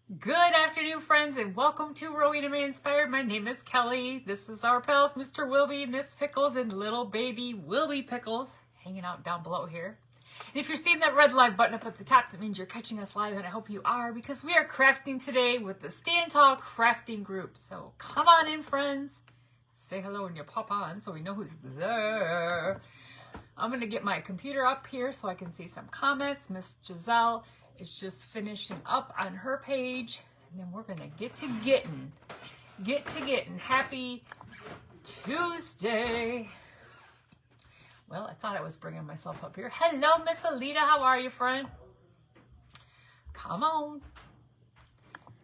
Good afternoon, friends, and welcome to Rowena May Inspired. My name is Kelly. This is our pals, Mr. Wilby, Miss Pickles, and little baby Wilby Pickles, hanging out down below here. And if you're seeing that red live button up at the top, that means you're catching us live, and I hope you are, because we are crafting today with the Stand Tall Crafting Group. So come on in, friends. Say hello when you pop on so we know who's there. I'm going to get my computer up here so I can see some comments. Miss Giselle is just finishing up on her page, and then we're gonna get to getting. Happy Tuesday. Well, I thought I was bringing myself up here. Hello, Miss Alita. How are you, friend? Come on.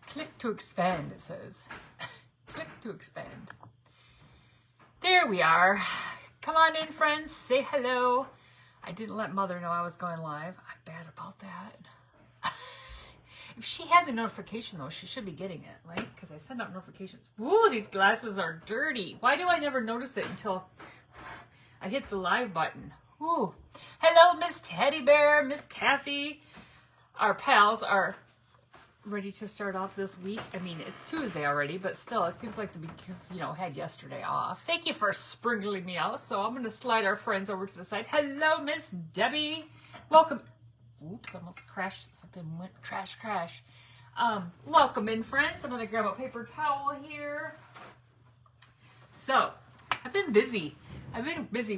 Click to expand, it says. Click to expand. There we are. Come on in, friends. Say hello. I didn't let Mother know I was going live. I'm bad about that. If she had the notification, though, she should be getting it, right? Because I send out notifications. Ooh, these glasses are dirty. Why do I never notice it until I hit the live button? Ooh. Hello, Miss Teddy Bear, Miss Kathy. Our pals are ready to start off this week. I mean, it's Tuesday already, but still, it seems like because, had yesterday off. Thank you for sprinkling me out. So I'm going to slide our friends over to the side. Hello, Miss Debbie. Welcome. Oops, almost crashed. Something went crash. Welcome in, friends. I'm going to grab a paper towel here. So, I've been busy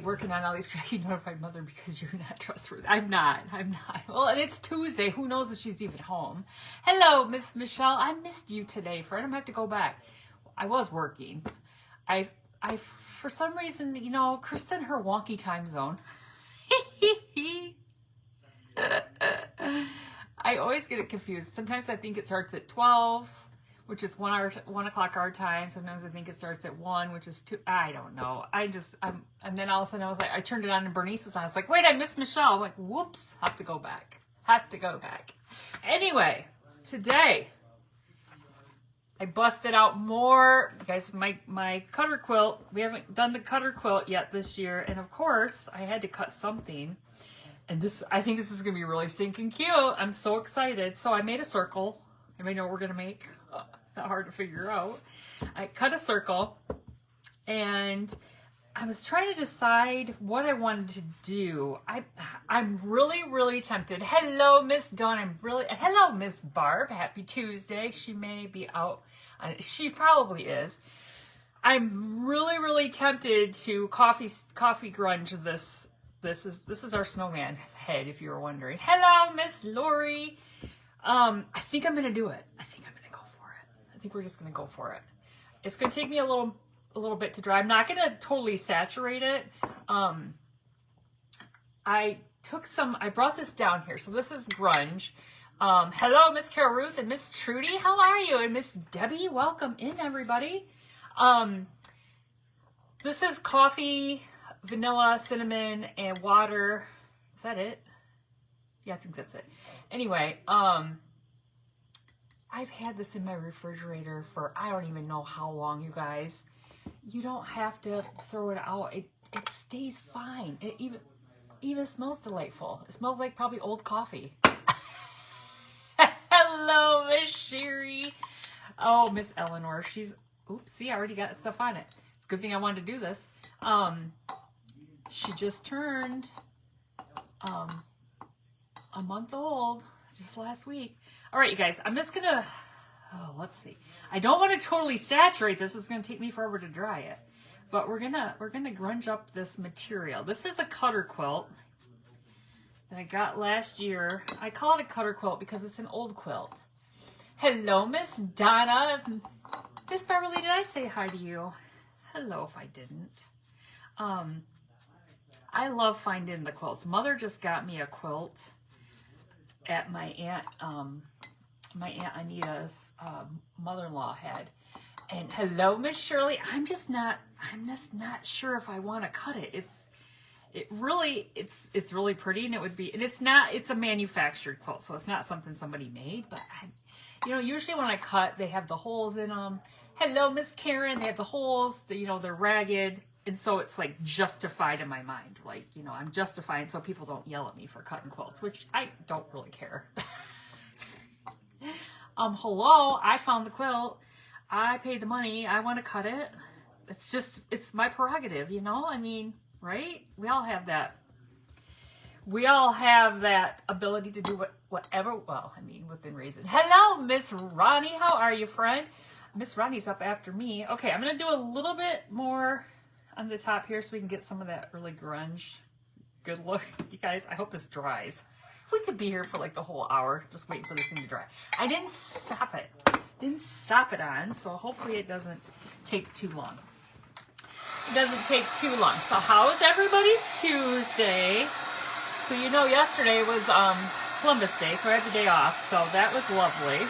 working on all these. You notified Mother because you're not trustworthy. I'm not. Well, and it's Tuesday. Who knows if she's even home. Hello, Miss Michelle. I missed you today, friend. I'm going to have to go back. I was working. I for some reason, Kristen, her wonky time zone. I always get it confused. Sometimes I think it starts at 12, which is 1 o'clock our time. Sometimes I think it starts at 1, which is 2. I don't know. And then all of a sudden I turned it on and Bernice was on. I was like, wait, I missed Michelle. I'm like, whoops, have to go back. Anyway, today I busted out more, you guys, my cutter quilt. We haven't done the cutter quilt yet this year. And of course I had to cut something. And I think this is going to be really stinking cute. I'm so excited. So I made a circle. Anybody know what we're going to make? It's not hard to figure out. I cut a circle and I was trying to decide what I wanted to do. I'm really, really tempted. Hello, Miss Dawn. Hello, Miss Barb. Happy Tuesday. She may be out. She probably is. I'm really, really tempted to coffee grunge this. This is our snowman head, if you were wondering. Hello, Miss Lori. I think I'm going to do it. I think I'm going to go for it. I think we're just going to go for it. It's going to take me a little bit to dry. I'm not going to totally saturate it. I brought this down here. So this is grunge. Hello, Miss Carol Ruth and Miss Trudy. How are you? And Miss Debbie, welcome in, everybody. This is coffee, vanilla, cinnamon, and water. Is that it? Yeah, I think that's it. Anyway, I've had this in my refrigerator for I don't even know how long, you guys. You don't have to throw it out. It stays fine. It even smells delightful. It smells like probably old coffee. Hello, Miss Sherry. Oh, Miss Eleanor. See, I already got stuff on it. It's a good thing I wanted to do this. She just turned a month old just last week. All right, you guys, I'm just gonna, let's see. I don't want to totally saturate this. It's gonna take me forever to dry it, but we're gonna grunge up this material. This is a cutter quilt that I got last year. I call it a cutter quilt because it's an old quilt. Hello, Miss Donna. Miss Beverly, did I say hi to you? Hello, if I didn't. I love finding the quilts. Mother just got me a quilt at my aunt Anita's mother-in-law had. And hello, Miss Shirley. I'm just not sure if I want to cut it. It's really pretty, and it's a manufactured quilt, so it's not something somebody made. But usually when I cut, they have the holes in them. Hello, Miss Karen. They have the holes. They're ragged. And so it's like justified in my mind. Like, I'm justifying so people don't yell at me for cutting quilts, which I don't really care. Hello, I found the quilt. I paid the money. I want to cut it. It's my prerogative, you know? I mean, right? We all have that. We all have that ability to do whatever, well, I mean, within reason. Hello, Miss Ronnie. How are you, friend? Miss Ronnie's up after me. Okay, I'm going to do a little bit more on the top here so we can get some of that really grunge good look. You guys, I hope this dries. We could be here for like the whole hour just waiting for this thing to dry. I didn't sop it. Didn't sop it on, so hopefully it doesn't take too long. It doesn't take too long. So how's everybody's Tuesday? So you know yesterday was Columbus Day, so I had the day off, so that was lovely.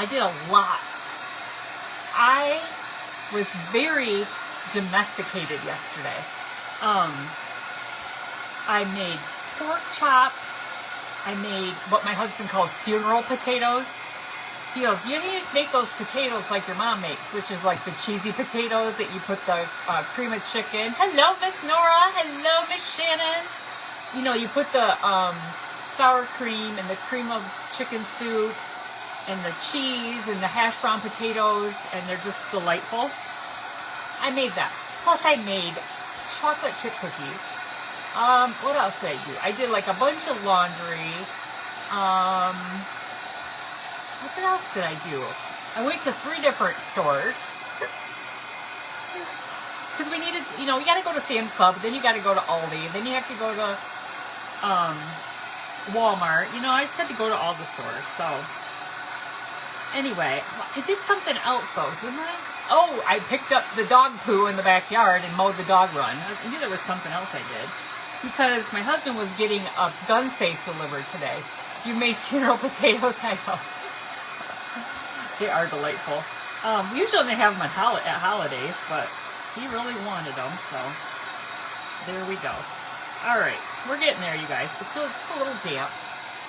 I did a lot. I was very domesticated yesterday. I made pork chops. I made what my husband calls funeral potatoes. He goes, you need to make those potatoes like your mom makes, which is like the cheesy potatoes that you put the cream of chicken. Hello, Miss Nora. Hello, Miss Shannon. You know, you put the sour cream and the cream of chicken soup and the cheese and the hash brown potatoes, and they're just delightful. I made that. Plus, I made chocolate chip cookies. What else did I do? I did like a bunch of laundry. What else did I do? I went to 3 different stores. Because we needed, you know, you got to go to Sam's Club, then you got to go to Aldi, then you have to go to Walmart. You know, I just had to go to all the stores. So anyway, I did something else though, didn't I? Oh, I picked up the dog poo in the backyard and mowed the dog run. I knew there was something else I did. Because my husband was getting a gun safe delivered today. You made funeral potatoes, I know. They are delightful. We usually only have them at holidays, but he really wanted them, so there we go. All right, we're getting there, you guys. It's still just a little damp.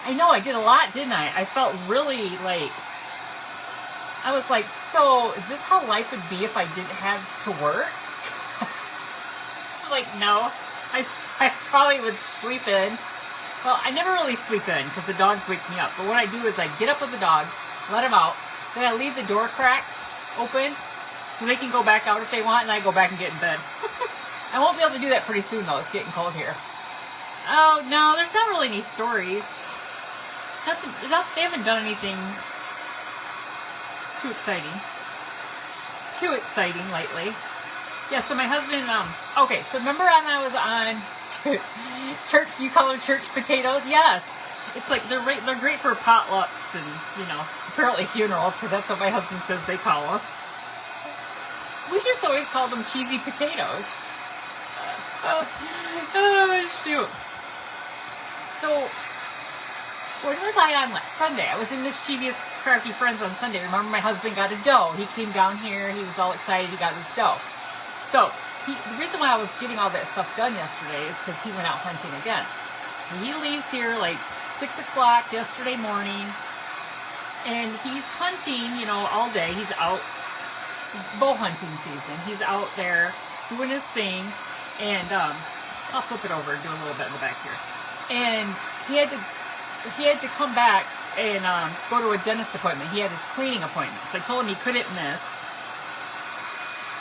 I know I did a lot, didn't I? I felt really like, I was like, so is this how life would be if I didn't have to work? Like, no. I probably would sleep in. Well, I never really sleep in because the dogs wake me up. But what I do is I get up with the dogs, let them out, then I leave the door cracked open so they can go back out if they want, and I go back and get in bed. I won't be able to do that pretty soon though. It's getting cold here. Oh no, there's not really any stories. They haven't done anything too exciting. Too exciting lately. Yeah, so my husband, okay, so remember when I was on church, you call them church potatoes? Yes. It's like, they're great for potlucks and, you know, apparently funerals, because that's what my husband says they call them. We just always call them cheesy potatoes. Oh, shoot. So, when was I on last Sunday? I was in Mischievous Crafty Friends on Sunday. Remember my husband got a doe. He came down here, he was all excited, he got his doe. So, the reason why I was getting all that stuff done yesterday is because he went out hunting again. He leaves here like 6 o'clock yesterday morning, and he's hunting, you know, all day. He's out, it's bow hunting season. He's out there doing his thing, and I'll flip it over and do a little bit in the back here. And he had to come back and go to a dentist appointment. He had his cleaning appointment. So I told him he couldn't miss.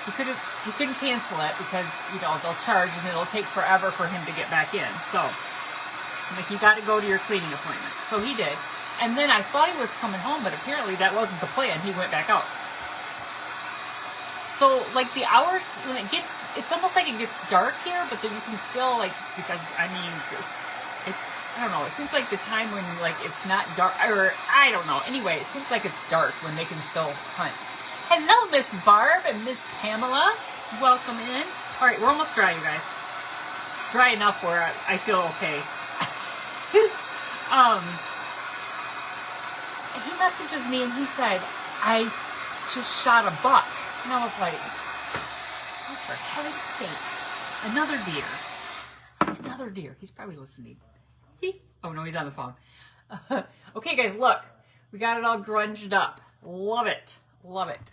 He couldn't cancel it because, you know, they'll charge and it'll take forever for him to get back in. So, like, you got to go to your cleaning appointment. So he did. And then I thought he was coming home, but apparently that wasn't the plan. He went back out. So, like, the hours, when it's almost like it gets dark here, but then you can still, like, because, I mean, it's I don't know, it seems like the time when, like, it's not dark, or, I don't know. Anyway, it seems like it's dark when they can still hunt. Hello, Miss Barb and Miss Pamela. Welcome in. All right, we're almost dry, you guys. Dry enough where I feel okay. He messages me and he said, I just shot a buck. And I was like, oh, for heaven's sakes. Another deer. Another deer. He's probably listening. Oh, no, he's on the phone. Okay, guys, look. We got it all grunged up. Love it. Love it.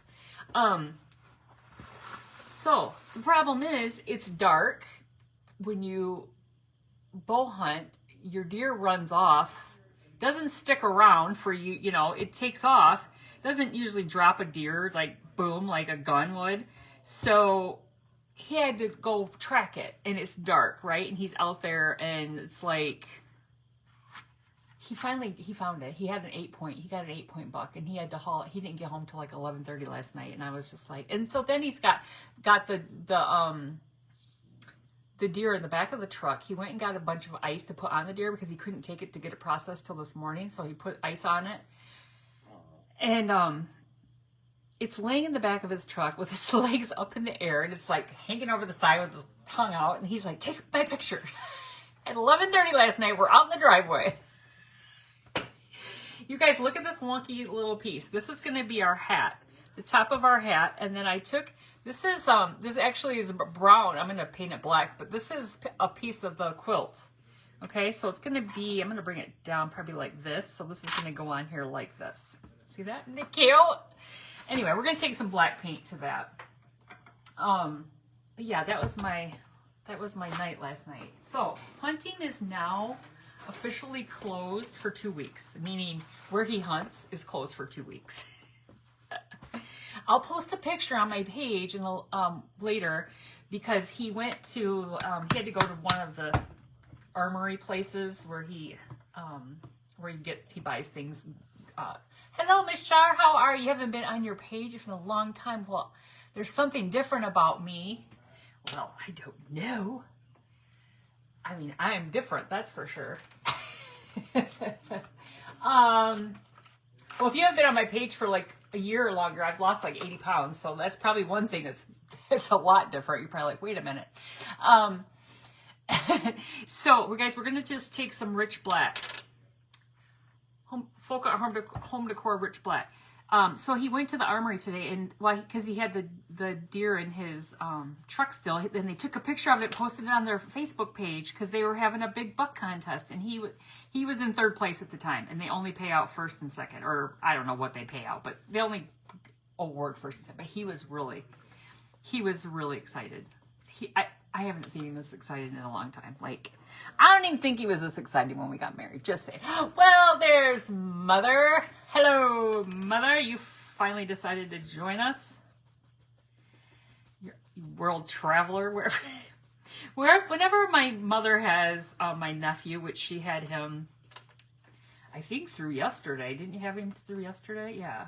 So the problem is it's dark when you bow hunt. Your deer runs off. doesn't stick around for you, you know, it takes off. It doesn't usually drop a deer like boom, like a gun would. So he had to go track it, and it's dark, right? And he's out there, and it's like, he found it. He got an 8-point buck, and he had to haul it. He didn't get home till like 11:30 last night, and I was just like, and so then he's got the deer in the back of the truck. He went and got a bunch of ice to put on the deer because he couldn't take it to get it processed till this morning, so he put ice on it. And it's laying in the back of his truck with its legs up in the air, and it's like hanging over the side with his tongue out, and he's like, take my picture. At 11:30 last night, we're out in the driveway. You guys, look at this wonky little piece. This is going to be our hat, the top of our hat. And then I took, this actually is brown. I'm going to paint it black, but this is a piece of the quilt. Okay, so it's going to be, I'm going to bring it down probably like this. So this is going to go on here like this. See that? Isn't it cute? Anyway, we're going to take some black paint to that. But yeah, that was my night last night. So hunting is now officially closed for 2 weeks, meaning where he hunts is closed for 2 weeks. I'll post a picture on my page and later, because he went to he had to go to one of the armory places where he buys things. Hello, Miss Char, how are you? You haven't been on your page for a long time. Well, there's something different about me. Well, I don't know. I mean, I am different, that's for sure. Well, if you haven't been on my page for like a year or longer, I've lost like 80 pounds. So that's probably one thing that's a lot different. You're probably like, wait a minute. So, guys, we're going to just take some rich black. Home decor rich black. So he went to the armory today, and because he had the deer in his truck still, then they took a picture of it, posted it on their Facebook page because they were having a big buck contest, and he was in 3rd place at the time, and they only pay out 1st and 2nd, or I don't know what they pay out, but they only award 1st and 2nd. But he was really excited. I haven't seen him this excited in a long time. Like, I don't even think he was this excited when we got married. Just saying. Well, there's Mother. Hello, Mother. You finally decided to join us. You're world traveler. Whenever my mother has my nephew, which she had him, I think, through yesterday. Didn't you have him through yesterday? Yeah.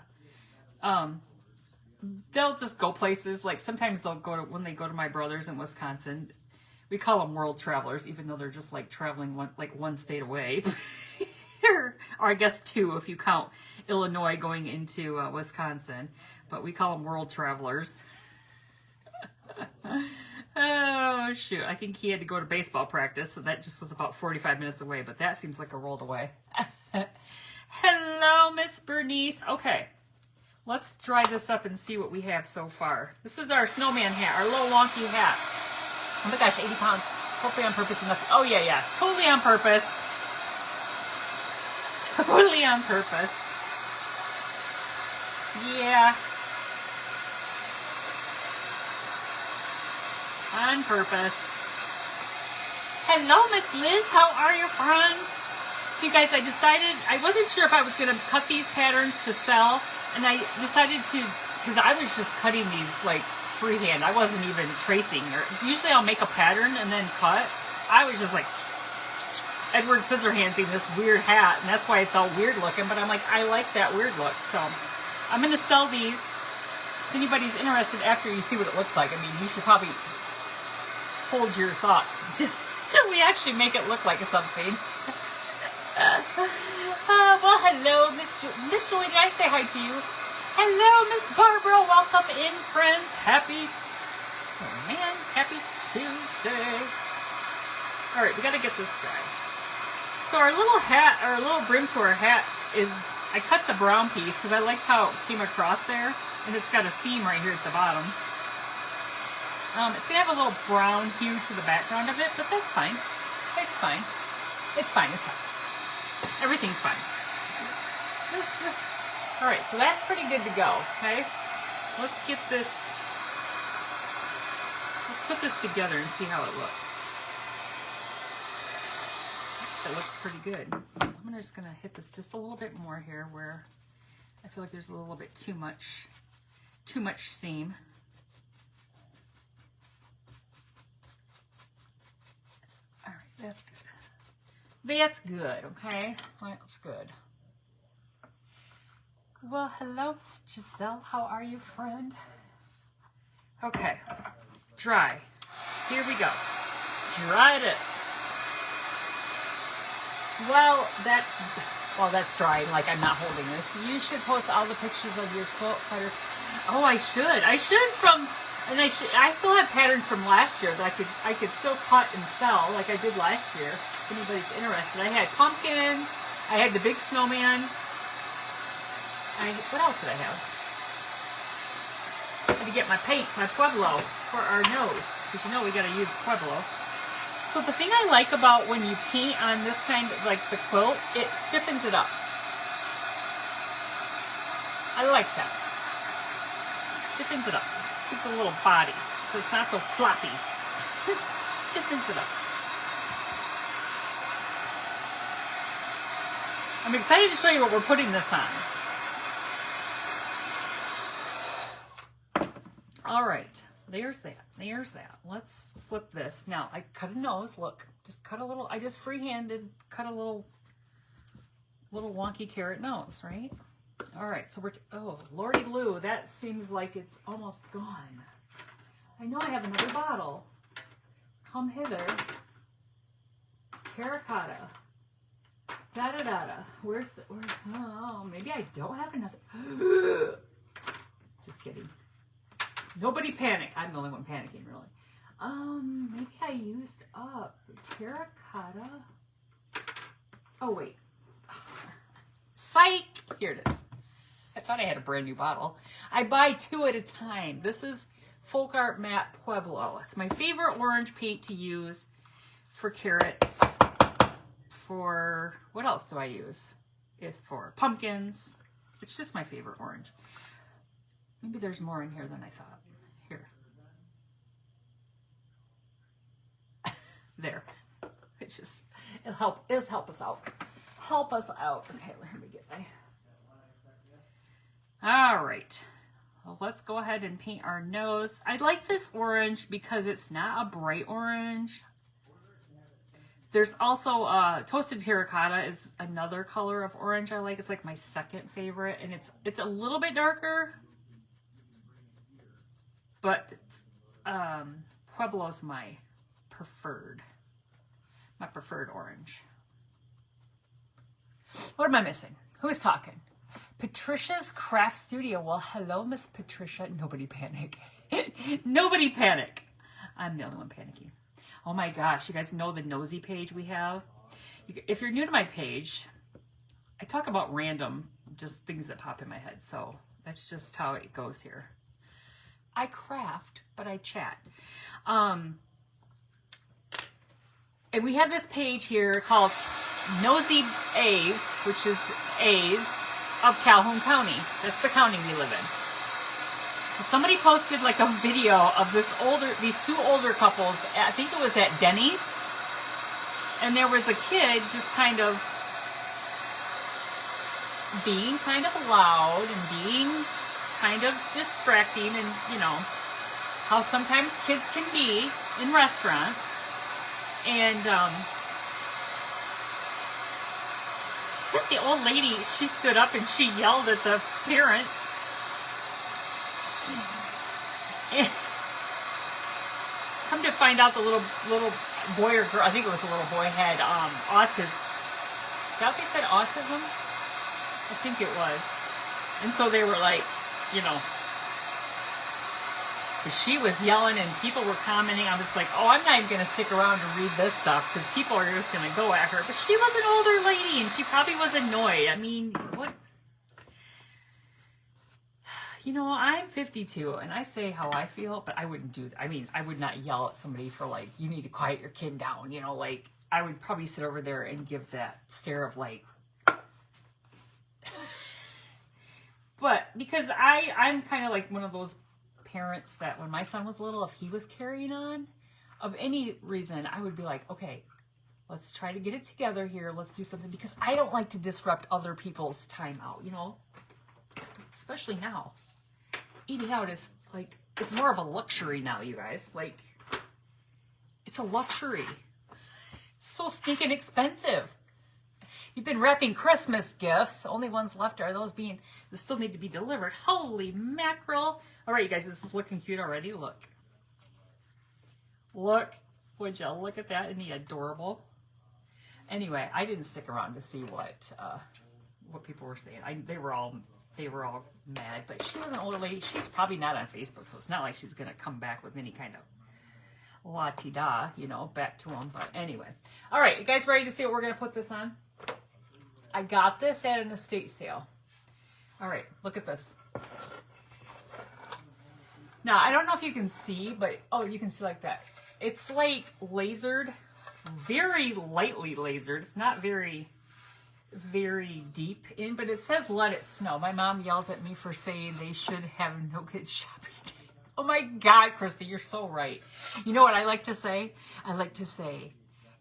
They'll just go places. Like sometimes they'll go to, when they go to my brother's in Wisconsin, we call them world travelers, even though they're just like traveling one state away. Or I guess 2 if you count Illinois going into Wisconsin. But we call them world travelers. Oh, shoot. I think he had to go to baseball practice, so that just was about 45 minutes away. But that seems like a world away. Hello, Miss Bernice. Okay. Let's dry this up and see what we have so far. This is our snowman hat, our little wonky hat. Oh my gosh, 80 pounds. Hopefully on purpose enough. Oh yeah. Totally on purpose. Totally on purpose. Yeah. On purpose. Hello, Miss Liz. How are you, friend? So you guys, I wasn't sure if I was going to cut these patterns to sell. And I decided to, because I was just cutting these like freehand. I wasn't even tracing. Usually I'll make a pattern and then cut. I was just like Edward Scissorhandsing this weird hat, and that's why it's all weird looking. But I'm like, I like that weird look. So I'm going to sell these. If anybody's interested after you see what it looks like, I mean, you should probably hold your thoughts until we actually make it look like something. Well, hello, Miss Julie. Did I say hi to you? Hello, Miss Barbara. Welcome in, friends. Happy Tuesday. All right, we got to get this dry. So our little hat, our little brim to our hat is, I cut the brown piece because I liked how it came across there, and it's got a seam right here at the bottom. It's gonna have a little brown hue to the background of it, but that's fine. It's fine. It's fine. It's fine. Everything's fine. All right, so that's pretty good to go, okay? Let's put this together and see how it looks. it looks pretty good. I'm just gonna hit this just a little bit more here where I feel like there's a little bit too much seam. All right, that's good. That's good, okay? That's good. Well, hello, Miss Giselle. How are you, friend? Okay, dry. Here we go. Dried it. Well, that's drying, like I'm not holding this. You should post all the pictures of your quilt cutter. Oh, I should I still have patterns from last year that I could still cut and sell like I did last year. If anybody's interested. I had pumpkins. I had the big snowman. What else did I have? I had to get my paint, my Pueblo for our nose, because you know we got to use Pueblo. So the thing I like about when you paint on this kind of, like the quilt, it stiffens it up. I like that. Stiffens it up. Gives it a little body, so it's not so floppy. Stiffens it up. I'm excited to show you what we're putting this on. All right, there's that. There's that. Let's flip this. Now, I cut a nose. Look, just cut a little. I just freehanded cut a little wonky carrot nose, right? All right, so oh, Lordy Lou, that seems like it's almost gone. I know I have another bottle. Come hither. Terracotta. Da-da-da-da. Where's, oh, maybe I don't have another. Just kidding. Nobody panic. I'm the only one panicking, really. Maybe I used up terracotta. Oh, wait. Psych! Here it is. I thought I had a brand new bottle. I buy 2 at a time. This is Folk Art Matte Pueblo. It's my favorite orange paint to use for carrots. For, what else do I use? It's for pumpkins. It's just my favorite orange. Maybe there's more in here than I thought. Here. There. It's just, it'll help us out. Help us out. Okay, let me get my... All right. Well, let's go ahead and paint our nose. I like this orange because it's not a bright orange. There's also toasted terracotta is another color of orange I like. It's like my second favorite, and it's a little bit darker, but Pueblo's my preferred orange. What am I missing? Who is talking? Patricia's Craft Studio. Well, hello, Miss Patricia. Nobody panic. Nobody panic. I'm the only one panicking. Oh my gosh, you guys know the nosy page we have? If you're new to my page, I talk about random, just things that pop in my head. So that's just how it goes here. I craft, but I chat. And we have this page here called Nosy A's, which is A's of Calhoun County. That's the county we live in. So somebody posted like a video of these 2 older couples, I think it was at Denny's, and there was a kid just kind of being kind of loud and being kind of distracting, and you know how sometimes kids can be in restaurants. And the old lady, she stood up and she yelled at the parents. And come to find out, the little boy or girl, I think it was a little boy, had autism. Is that what they said, autism? I think it was. And so they were like, you know, she was yelling and people were commenting. I was like, oh, I'm not even going to stick around to read this stuff because people are just going to go at her. But she was an older lady and she probably was annoyed. I mean, what? You know, I'm 52 and I say how I feel, but I wouldn't do that. I mean, I would not yell at somebody for like, you need to quiet your kid down. You know, like I would probably sit over there and give that stare of like, but because I'm kind of like one of those parents that when my son was little, if he was carrying on of any reason, I would be like, okay, Let's try to get it together here. Let's do something, because I don't like to disrupt other people's time out, you know, especially now. Eating out is like, it's more of a luxury now, you guys. Like, it's a luxury. It's so stinking expensive. You've been wrapping Christmas gifts. The only ones left are those that still need to be delivered. Holy mackerel. All right, you guys, this is looking cute already. Look. Look. Would you look at that? Isn't he adorable? Anyway, I didn't stick around to see what people were saying. They were all mad, but she wasn't really. She's probably not on Facebook, so it's not like she's gonna come back with any kind of la-ti-da, you know, back to them. But anyway, all right, you guys ready to see what we're gonna put this on? I got this at an estate sale. All right, look at this. Now I don't know if you can see, but you can see like that. It's like lasered. Very lightly lasered. It's not very deep in, but it says let it snow. My mom yells at me for saying they should have no kids shopping day. Oh my God, Krista, you're so right. You know what I like to say? I like to say,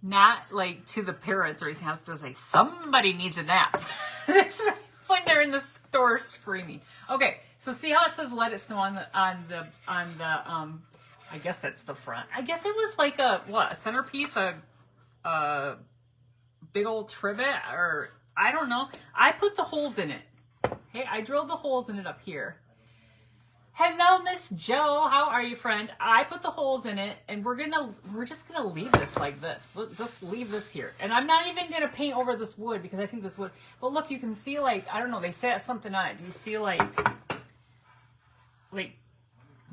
not like to the parents or anything, I have to say, somebody needs a nap. That's when they're in the store screaming. Okay, so see how it says let it snow on the I guess that's the front. I guess it was like a centerpiece, a big old trivet, or I don't know. I put the holes in it. Okay, I drilled the holes in it up here. Hello, Miss Joe. How are you, friend? I put the holes in it, and we're just gonna leave this like this. We'll just leave this here, and I'm not even gonna paint over this wood because I think this wood. But look, you can see like I don't know. They set something on it. Do you see like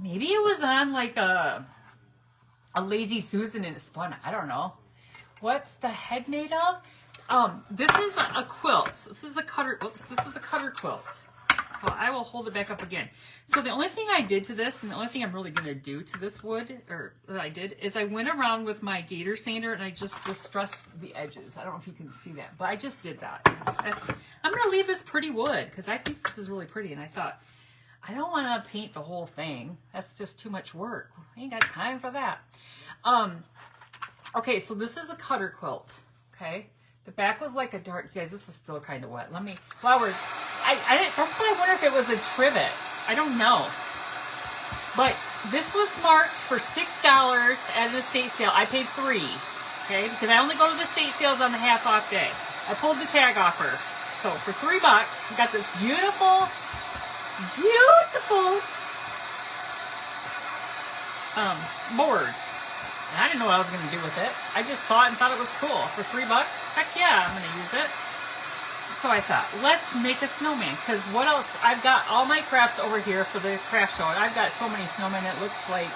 maybe it was on like a Lazy Susan and it spun? I don't know. What's the head made of? This is a quilt. This is a cutter. Oops, this is a cutter quilt. So I will hold it back up again. So the only thing I did to this, and the only thing I'm really going to do to this wood, or that I did, is I went around with my gator sander and I just distressed the edges. I don't know if you can see that, but I just did that. I'm going to leave this pretty wood because I think this is really pretty. And I thought, I don't want to paint the whole thing. That's just too much work. I ain't got time for that. Okay, so this is a cutter quilt. Okay, the back was like a dark. You guys, this is still kind of wet. Let me. While we're, that's why I wonder if it was a trivet. I don't know. But this was marked for $6 at an estate sale. I paid $3. Okay, because I only go to the estate sales on the half off day. I pulled the tag offer. So for $3, we got this beautiful board. And I didn't know what I was going to do with it. I just saw it and thought it was cool. For $3, heck yeah, I'm going to use it. So I thought, let's make a snowman. Because what else? I've got all my crafts over here for the craft show. And I've got so many snowmen, it looks like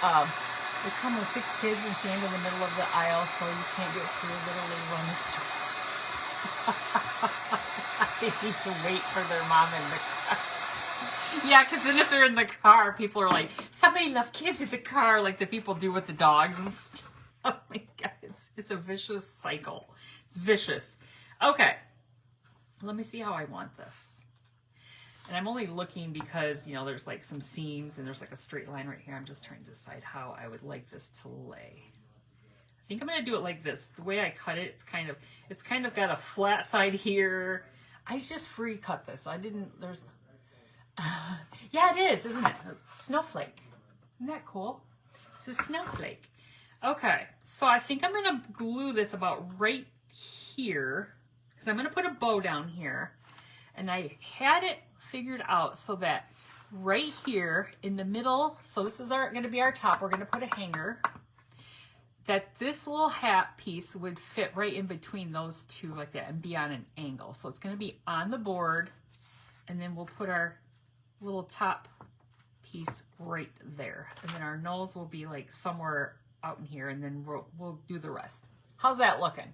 they come with 6 kids and stand in the middle of the aisle so you can't get through, literally run the store. They need to wait for their mom in the car. Yeah, because then if they're in the car, people are like, somebody left kids in the car, like the people do with the dogs and stuff. Oh my God, it's a vicious cycle. It's vicious. Okay, let me see how I want this. And I'm only looking because, you know, there's like some seams and there's like a straight line right here. I'm just trying to decide how I would like this to lay. I think I'm going to do it like this. The way I cut it, it's kind of got a flat side here. I just free cut this. Yeah, it is, isn't it? It's a snowflake. Isn't that cool? It's a snowflake. Okay, so I think I'm going to glue this about right here because I'm going to put a bow down here. And I had it figured out so that right here in the middle, so this is going to be our top. We're going to put a hanger. That this little hat piece would fit right in between those two like that and be on an angle. So it's going to be on the board, and then we'll put our little top piece right there. And then our nose will be like somewhere out in here, and then we'll do the rest. How's that looking?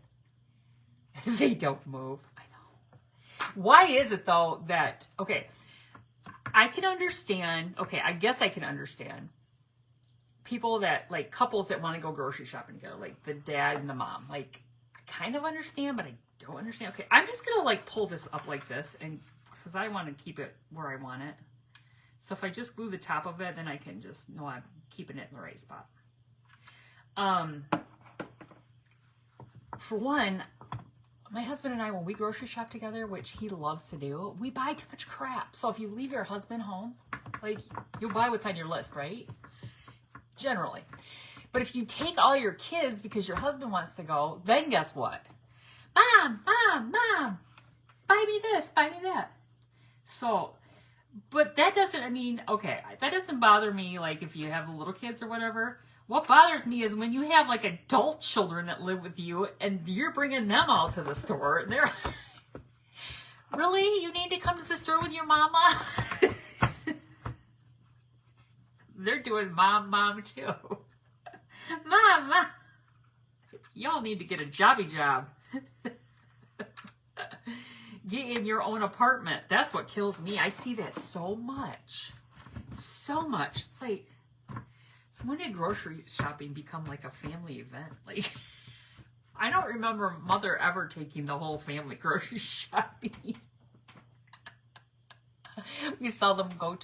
They don't move. I know. Why is it though that, okay, I can understand, okay, I guess I can understand people that, like couples that want to go grocery shopping together, like the dad and the mom. Like, I kind of understand, but I don't understand. Okay, I'm just going to like pull this up like this, and because I want to keep it where I want it. So if I just glue the top of it, then I can just know I'm keeping it in the right spot. for one, my husband and I, when we grocery shop together, which he loves to do, we buy too much crap. So if you leave your husband home, like, you'll buy what's on your list, right? Generally. But if you take all your kids because your husband wants to go, then guess what? Mom, buy me this, buy me that. So, but that doesn't, I mean, okay, that doesn't bother me, like, if you have little kids or whatever. What bothers me is when you have, like, adult children that live with you and you're bringing them all to the store. And they're, really? You need to come to the store with your mama? They're doing mom, too. Mom. Y'all need to get a jobby job. Get in your own apartment. That's what kills me. I see that so much. So much. It's like, so when did grocery shopping become like a family event? Like, I don't remember Mother ever taking the whole family grocery shopping. We seldom go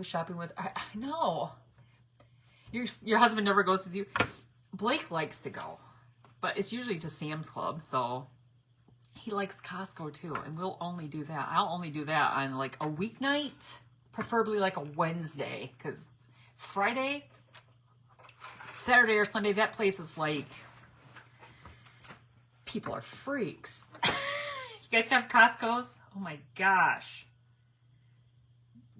shopping with. I know. Your husband never goes with you. Blake likes to go, but it's usually to Sam's Club, so he likes Costco too, and we'll only do that. I'll only do that on like a weeknight, preferably like a Wednesday, because Friday, Saturday, or Sunday, that place is like, people are freaks. You guys have Costco's? Oh my gosh.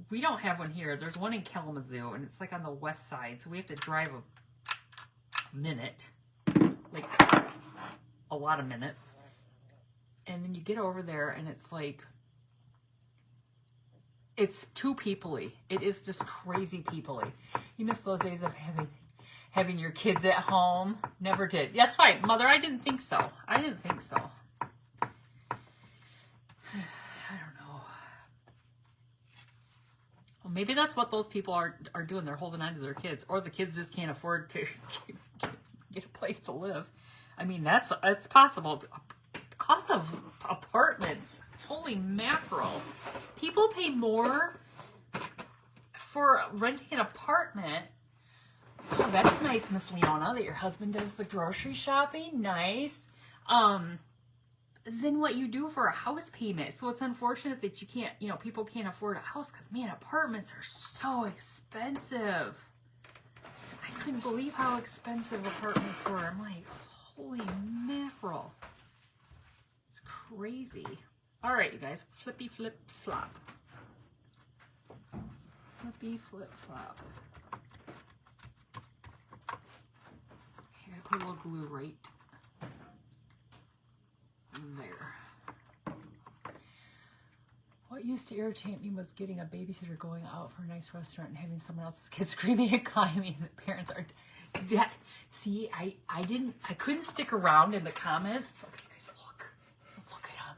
We don't have one here. There's one in Kalamazoo, and it's like on the west side, so we have to drive a minute, like a lot of minutes. And then you get over there, and it's like, it's too peoply. It is just crazy peoply. You miss those days of having your kids at home. Never did. That's right, Mother. I didn't think so. I didn't think so. I don't know. Well, maybe that's what those people are doing. They're holding on to their kids, or the kids just can't afford to get a place to live. I mean, it's possible. Cost of apartments, holy mackerel. People pay more for renting an apartment. Oh, that's nice, Miss Leona, that your husband does the grocery shopping. Nice. Than what you do for a house payment. So it's unfortunate that you can't, people can't afford a house because, man, apartments are so expensive. I couldn't believe how expensive apartments were. I'm like, holy mackerel. It's crazy. All right, you guys. Flippy flip flop. Flippy flip flop. I gotta put a little glue right there. What used to irritate me was getting a babysitter going out for a nice restaurant and having someone else's kids screaming and climbing, and the parents are that. See, I couldn't stick around in the comments. Okay, guys, look at him.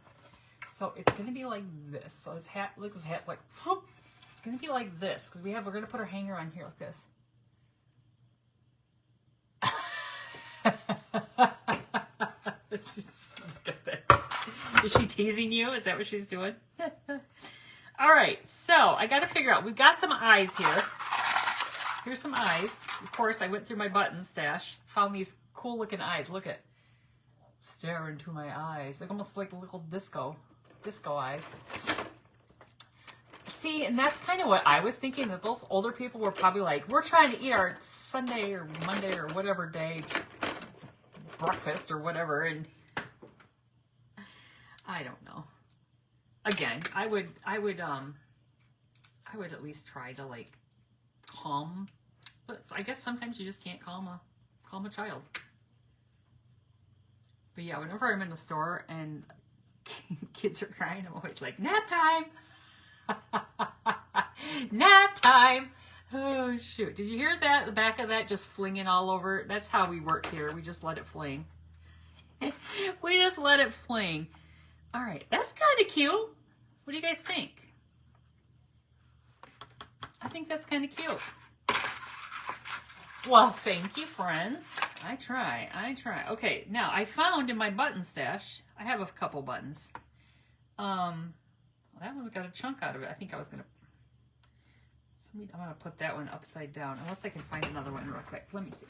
So it's gonna be like this. So his hat's like, whoop. It's gonna be like this because we're gonna put our hanger on here like this. Look at this. Is she teasing you? Is that what she's doing? All right, so I got to figure out. We've got some eyes here. Here's some eyes. Of course, I went through my button stash, found these cool looking eyes. Look at, stare into my eyes, like almost like little disco eyes. See, and that's kind of what I was thinking, that those older people were probably like, we're trying to eat our Sunday or Monday or whatever day breakfast or whatever, and I don't know. Again, I would at least try to like calm, but I guess sometimes you just can't calm a child. But yeah, whenever I'm in the store and kids are crying, I'm always like, nap time. Nap time. Oh shoot, did you hear that? The back of that just flinging all over. That's how we work here. We just let it fling. We just let it fling. All right, that's kind of cute. What do you guys think? I think that's kind of cute. Well, thank you, friends. I try. Okay, now I found in my button stash, I have a couple buttons. That one's got a chunk out of it. I think I was gonna. I'm gonna put that one upside down, unless I can find another one real quick. Let me see.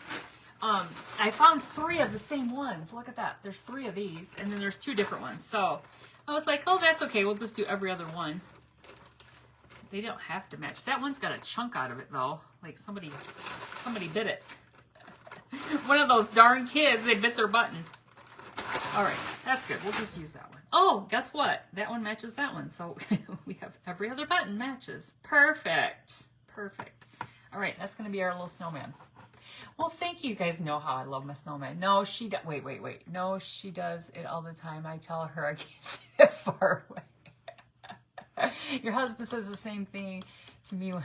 I found 3 of the same ones. Look at that. There's 3 of these, and then there's 2 different ones. So I was like, oh, that's okay. We'll just do every other one. They don't have to match. That one's got a chunk out of it, though. Like somebody bit it. One of those darn kids, they bit their button. All right, that's good. We'll just use that one. Oh, guess what? That one matches that one. So we have every other button matches. Perfect. Perfect. All right, that's going to be our little snowman. Well, thank you. You guys know how I love my snowman. No, she does. Wait. No, she does it all the time. I tell her I can't see it far away. Your husband says the same thing to me when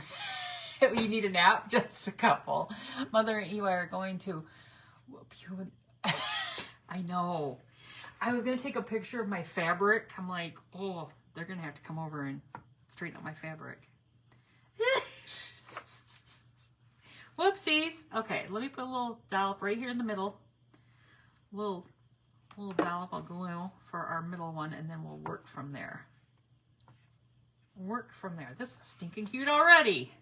you need a nap. Just a couple. Mother and Eli are going to whoop you with... I know. I was going to take a picture of my fabric. I'm like, oh, they're going to have to come over and straighten up my fabric. Whoopsies. Okay, let me put a little dollop right here in the middle. Little dollop of glue for our middle one, and then we'll work from there. Work from there. This is stinking cute already.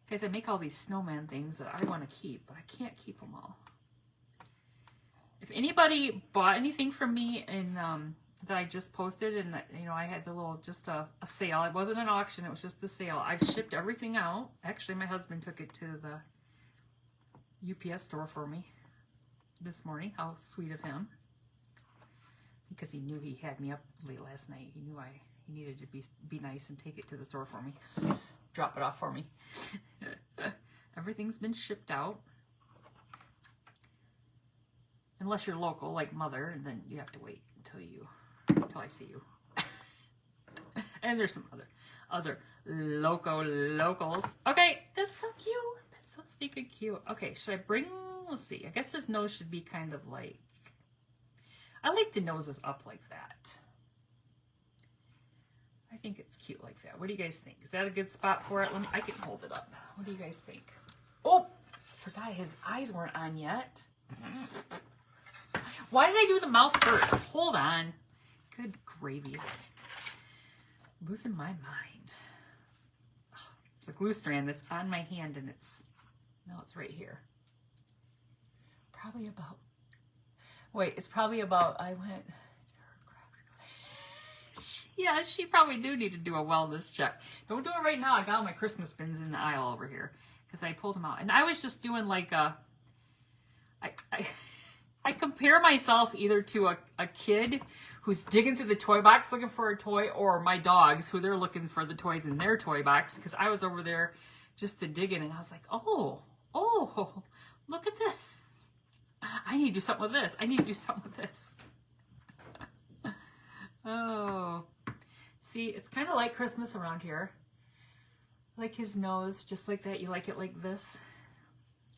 Guys, I make all these snowman things that I want to keep, but I can't keep them all. If anybody bought anything from me in that I just posted, and you know, I had the little just a sale. It wasn't an auction; it was just a sale. I've shipped everything out. Actually, my husband took it to the UPS store for me this morning. How sweet of him! Because he knew he had me up late last night. He knew he needed to be nice and take it to the store for me, drop it off for me. Everything's been shipped out. Unless you're local, like Mother, and then you have to wait until I see you. And there's some other locals. Okay, that's so cute. That's so sneaking cute. Okay, should I bring? Let's see. I guess his nose should be kind of like. I like the noses up like that. I think it's cute like that. What do you guys think? Is that a good spot for it? I can hold it up. What do you guys think? Oh, forgot his eyes weren't on yet. Why did I do the mouth first? Hold on. Good gravy. Losing my mind. Oh, there's a glue strand that's on my hand, and it's right here. Probably about, wait, it's probably about, I went, yeah, she probably do need to do a wellness check. Don't do it right now. I got all my Christmas bins in the aisle over here because I pulled them out. And I was just doing like I compare myself either to a kid who's digging through the toy box looking for a toy, or my dogs who they're looking for the toys in their toy box, because I was over there just to dig in, and I was like, oh, look at this. I need to do something with this. I need to do something with this. Oh. See, it's kind of like Christmas around here. Like his nose, just like that. You like it like this?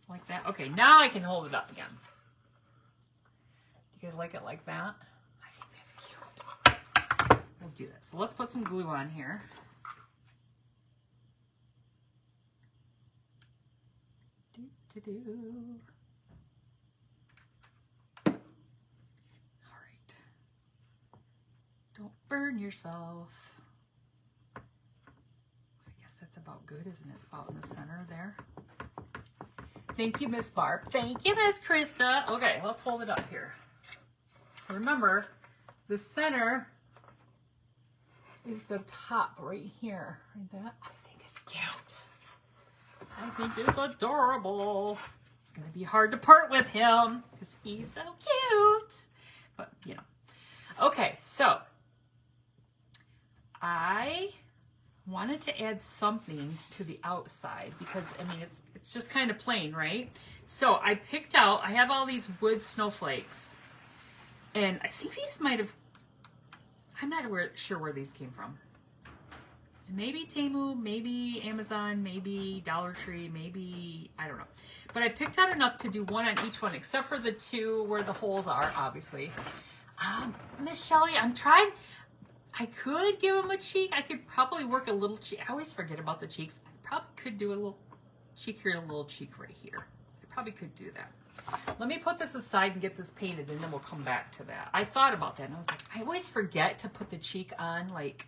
Like that? Okay, now I can hold it up again. You guys like it like that? I think that's cute. We'll do this. So let's put some glue on here. All right. Don't burn yourself. I guess that's about good, isn't it? It's about in the center there. Thank you, Miss Barb. Thank you, Miss Krista. Okay, let's hold it up here. So remember, the center is the top right here. Right that? I think it's cute. I think it's adorable. It's going to be hard to part with him because he's so cute. But, you know. Okay, so I wanted to add something to the outside because, I mean, it's just kind of plain, right? So I picked out, I have all these wood snowflakes. And I think these might have, I'm not sure where these came from. Maybe Temu, maybe Amazon, maybe Dollar Tree, maybe, I don't know. But I picked out enough to do one on each one, except for the 2 where the holes are, obviously. Miss Shelley, I'm trying, I could give them a cheek. I could probably work a little cheek. I always forget about the cheeks. I probably could do a little cheek here and a little cheek right here. I probably could do that. Let me put this aside and get this painted, and then we'll come back to that. I thought about that, and I was like, I always forget to put the cheek on, like,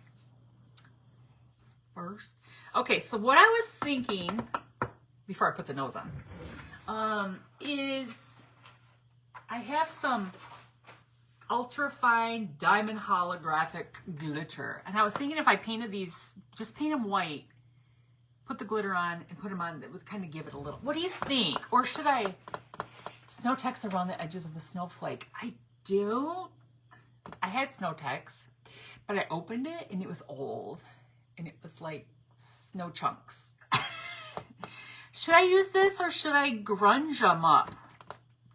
first. Okay, so what I was thinking, before I put the nose on, is I have some ultra fine diamond holographic glitter, and I was thinking if I painted these, just paint them white, put the glitter on and put them on, that would kind of give it a little, what do you think? Or should I snow text around the edges of the snowflake? I had snow text, but I opened it and it was old and it was like snow chunks. Should I use this or should I grunge them up?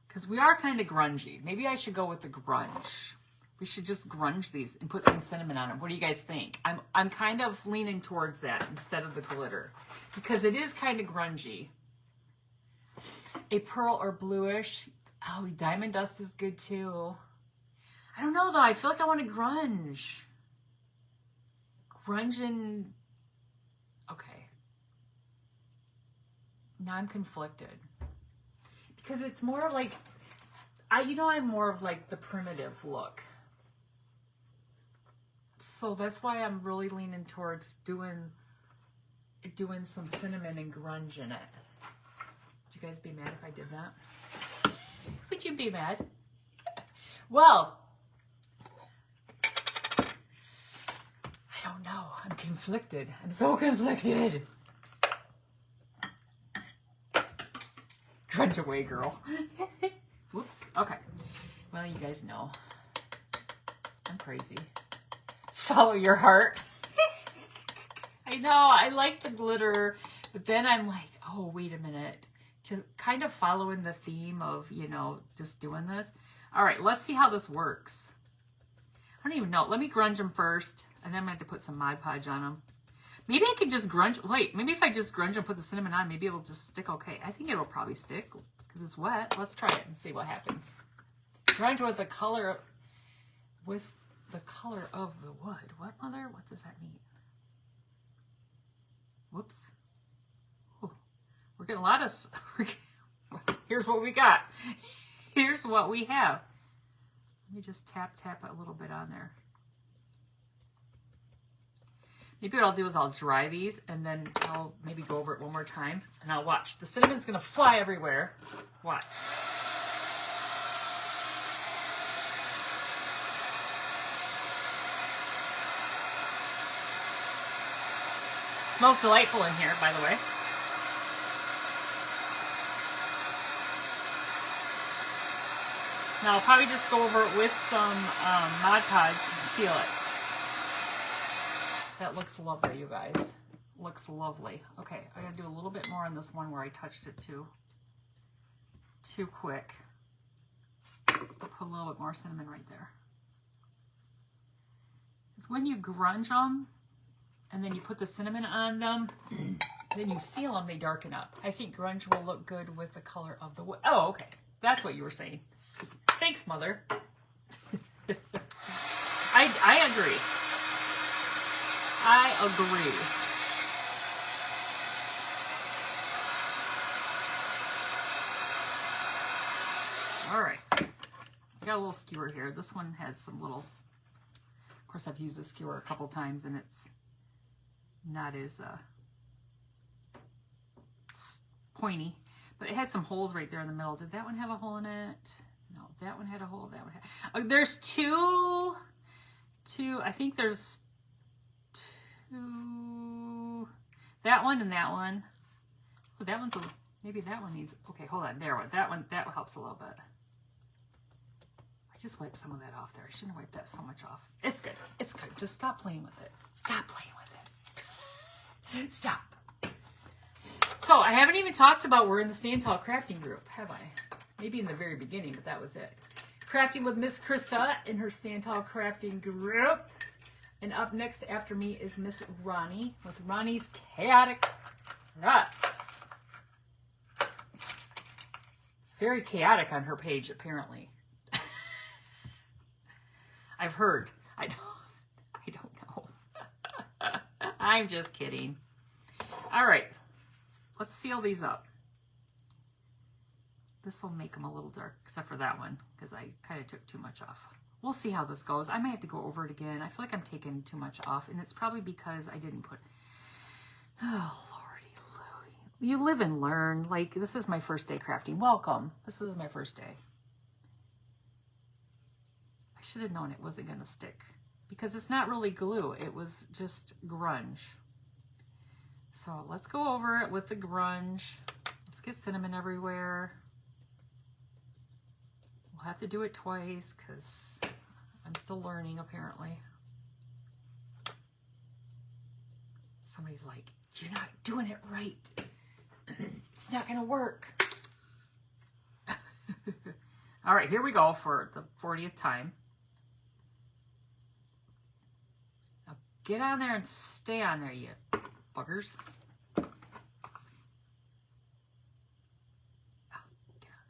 Because we are kind of grungy. Maybe I should go with the grunge. We should just grunge these and put some cinnamon on them. What do you guys think? I'm kind of leaning towards that instead of the glitter because it is kind of grungy. A pearl or bluish. Oh, diamond dust is good too. I don't know though. I feel like I want to grunge. Grunge and... Okay. Now I'm conflicted. Because it's more like... I'm more of like the primitive look. So that's why I'm really leaning towards doing some cinnamon and grunge in it. Would you guys be mad if I did that? Would you be mad? Well, I don't know. I'm conflicted. I'm so conflicted. Grunge away, girl. Whoops. Okay. Well, you guys know. I'm crazy. Follow your heart. I know. I like the glitter, but then I'm like, oh, wait a minute. To kind of follow in the theme of, just doing this. All right, let's see how this works. I don't even know. Let me grunge them first, and then I'm going to have to put some Mod Podge on them. Maybe I could just grunge. Wait, maybe if I just grunge and put the cinnamon on, maybe it'll just stick okay. I think it'll probably stick because it's wet. Let's try it and see what happens. Grunge with the color of the wood. What, Mother? What does that mean? Whoops. Ooh, we're getting a lot of... Here's what we got. Here's what we have. Let me just tap a little bit on there. Maybe what I'll do is I'll dry these and then I'll maybe go over it one more time and I'll watch. The cinnamon's gonna fly everywhere. Watch. Smells delightful in here, by the way. Now I'll probably just go over it with some Mod Podge and seal it. That looks lovely, you guys. Looks lovely. Okay, I gotta do a little bit more on this one where I touched it too quick. I'll put a little bit more cinnamon right there. Because when you grunge them and then you put the cinnamon on them, then you seal them, they darken up. I think grunge will look good with the color of the wood. Oh, okay. That's what you were saying. Thanks, Mother. I agree. I agree. All right. I got a little skewer here. This one has some little, of course I've used the skewer a couple times and it's not as pointy, but it had some holes right there in the middle. Did that one have a hole in it? No, that one had a hole. That one had, there's two, I think there's two, that one and that one. Oh, that one's, maybe that one needs, okay, hold on, there, that helps a little bit. I just wiped some of that off there. I shouldn't have wiped that so much off. It's good, it's good. Just stop playing with it. Stop playing with it. Stop. So I haven't even talked about we're in the Stand Tall crafting group, have I? Maybe in the very beginning, but that was it. Crafting with Miss Krista in her Stand Tall crafting group. And up next after me is Miss Ronnie with Ronnie's Chaotic Crafts. It's very chaotic on her page, apparently. I've heard. I don't know. I'm just kidding. All right. Let's seal these up. This will make them a little dark, except for that one, because I kind of took too much off. We'll see how this goes. I might have to go over it again. I feel like I'm taking too much off, and it's probably because I didn't put... Oh, You live and learn. Like, this is my first day crafting. Welcome. This is my first day. I should have known it wasn't going to stick because it's not really glue. It was just grunge. So let's go over it with the grunge. Let's get cinnamon everywhere. We'll have to do it twice because I'm still learning apparently. Somebody's like, you're not doing it right. It's not gonna work. All right, here we go for the 40th time. Now get on there and stay on there, you buggers. Oh, get on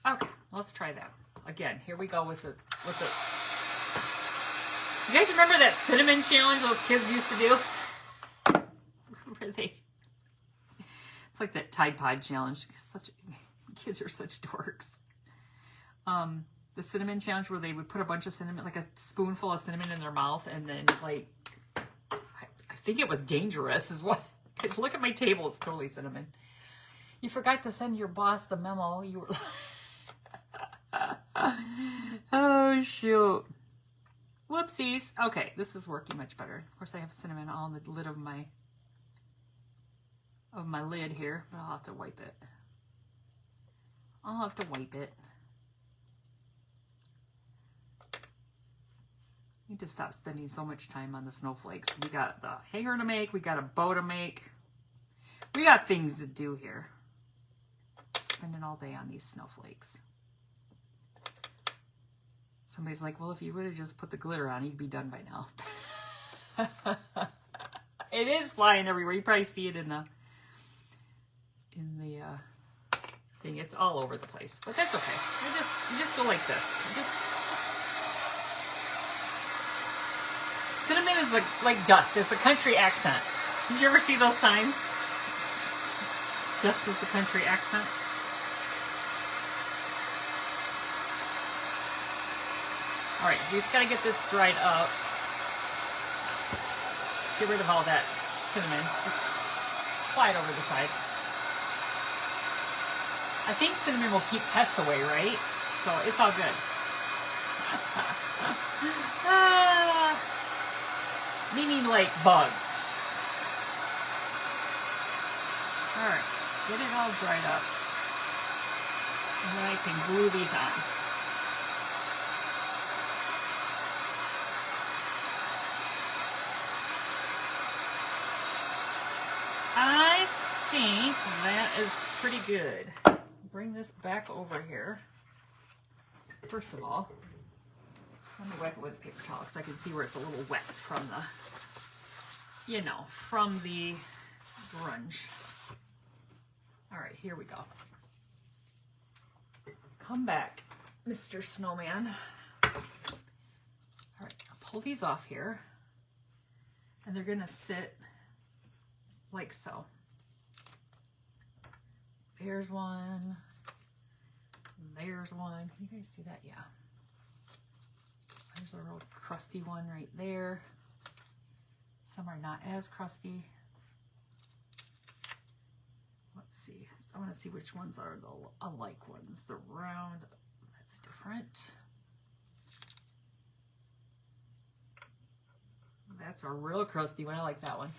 there. Okay, let's try that again. Here we go with the. You guys remember that cinnamon challenge those kids used to do? Where they? It's like that Tide Pod challenge. Kids are such dorks. The cinnamon challenge where they would put a bunch of cinnamon, like a spoonful of cinnamon in their mouth, and then like, I think it was dangerous is what. Because look at my table, it's totally cinnamon. You forgot to send your boss the memo. You were. Oh shoot. Whoopsies. Okay, this is working much better. Of course, I have cinnamon on the lid of my lid here, but I'll have to wipe it. I'll have to wipe it. Need to stop spending so much time on the snowflakes. We got the hanger to make. We got a bow to make. We got things to do here. Spending all day on these snowflakes. Somebody's like, well, if you would have just put the glitter on, you'd be done by now. It is flying everywhere. You probably see it in the thing. It's all over the place, but that's okay. You just go like this. Cinnamon is like dust. It's a country accent. Did you ever see those signs? Dust is a country accent. All right, we just got to get this dried up. Get rid of all that cinnamon. Just fly it over the side. I think cinnamon will keep pests away, right? So it's all good. Meaning like bugs. All right, get it all dried up. And then I can glue these on. I think that is pretty good. Bring this back over here. First of all, let me wipe it with a paper towel because I can see where it's a little wet from the, from the grunge. All right, here we go. Come back, Mr. Snowman. All right, I'll pull these off here. And they're going to sit like so. There's one. There's one. Can you guys see that? Yeah. There's a real crusty one right there. Some are not as crusty. Let's see. I want to see which ones are the alike ones. The round, that's different. That's a real crusty one. I like that one.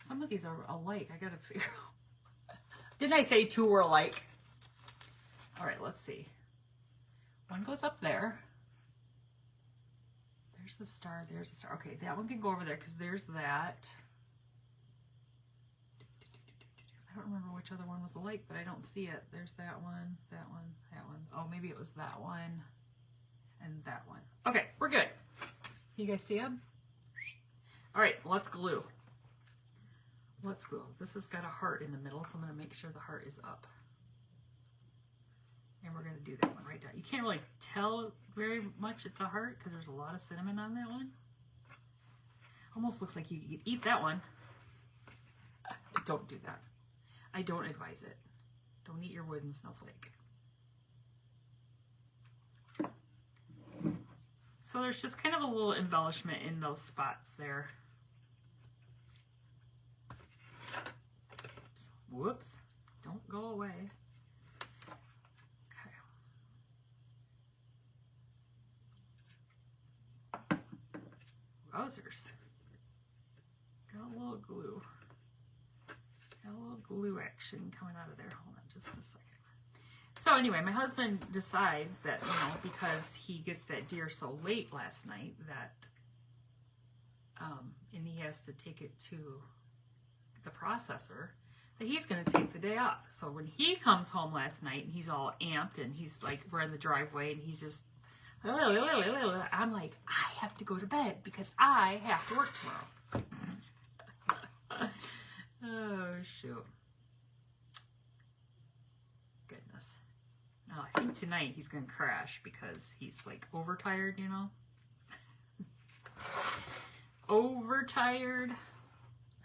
Some of these are alike. I gotta figure out. Didn't I say two were alike? All right, let's see. One goes up there. There's the star. There's the star. Okay, that one can go over there because there's that. I don't remember which other one was alike, but I don't see it. There's that one, that one, that one. Oh, maybe it was that one and that one. Okay, we're good. You guys see them? All right, let's glue. Let's glue. This has got a heart in the middle, so I'm going to make sure the heart is up. And we're going to do that one right down. You can't really tell very much it's a heart because there's a lot of cinnamon on that one. Almost looks like you could eat that one. Don't do that. I don't advise it. Don't eat your wooden snowflake. So there's just kind of a little embellishment in those spots there. Oops. Whoops. Don't go away. Okay. Wowzers. Got a little glue. Got a little glue action coming out of there. Hold on just a second. So anyway, my husband decides that, you know, because he gets that deer so late last night that, and he has to take it to the processor, that he's going to take the day off. So when he comes home last night and he's all amped and he's like, we're in the driveway and he's just, I'm like, I have to go to bed because I have to work tomorrow. Oh, shoot. Goodness. Now, I think tonight he's going to crash because he's like overtired, you know? Overtired. I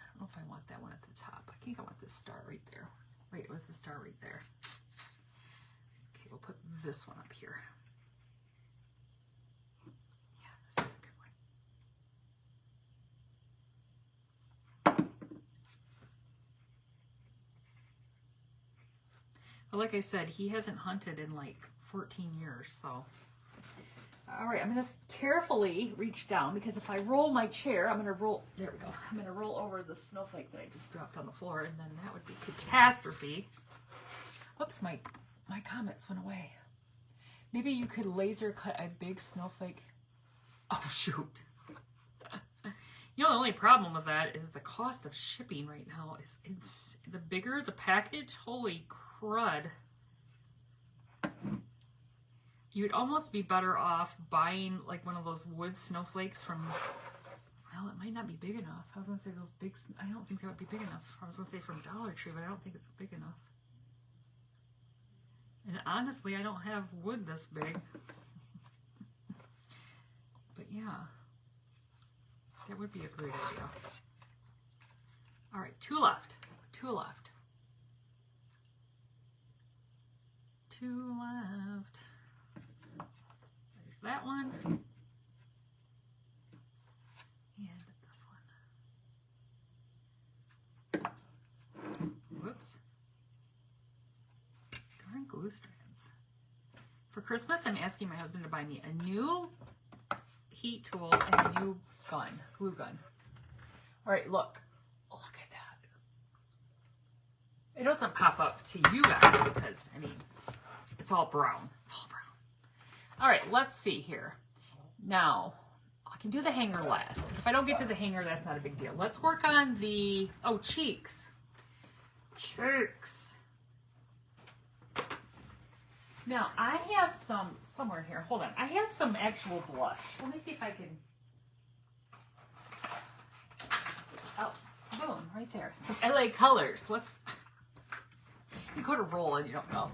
don't know if I want that one at the top. I think I want this star right there. Wait, it was the star right there. Okay, we'll put this one up here. Yeah, this is a good one. But like I said, he hasn't hunted in like 14 years, so. All right, I'm going to carefully reach down because if I roll my chair, I'm going to roll, there we go. I'm going to roll over the snowflake that I just dropped on the floor, and then that would be catastrophe. Oops, my comments went away. Maybe you could laser cut a big snowflake. Oh, shoot. You know, the only problem with that is the cost of shipping right now is the bigger the package, holy crud. You'd almost be better off buying like one of those wood snowflakes from, well, it might not be big enough. I was going to say those big, I don't think that would be big enough. I was going to say from Dollar Tree, but I don't think it's big enough. And honestly, I don't have wood this big. But yeah, that would be a great idea. All right, two left. Two left. Two left. There's that one. And this one. Whoops. Darn glue strands. For Christmas, I'm asking my husband to buy me a new heat tool and a new gun, glue gun. All right, look. Look at that. It doesn't pop up to you guys because, I mean, it's all brown. It's all brown. All right, let's see here. Now, I can do the hanger last. If I don't get to the hanger, that's not a big deal. Let's work on the, oh, cheeks. Cheeks. Now, I have some, somewhere here, hold on. I have some actual blush. Let me see if I can, oh, boom, right there. Some LA Colors. Let's, you go to roll and you don't know.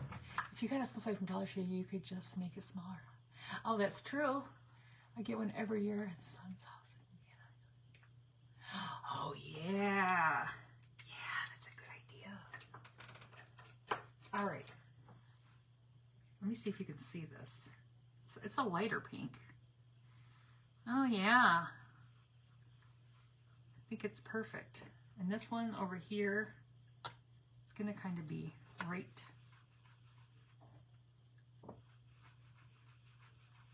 If you got a snowflake from Dollar Tree, you could just make it smaller. Oh, that's true. I get one every year at Son's house. Oh, yeah. Yeah, that's a good idea. All right. Let me see if you can see this. It's a lighter pink. Oh, yeah. I think it's perfect. And this one over here, it's going to kind of be right.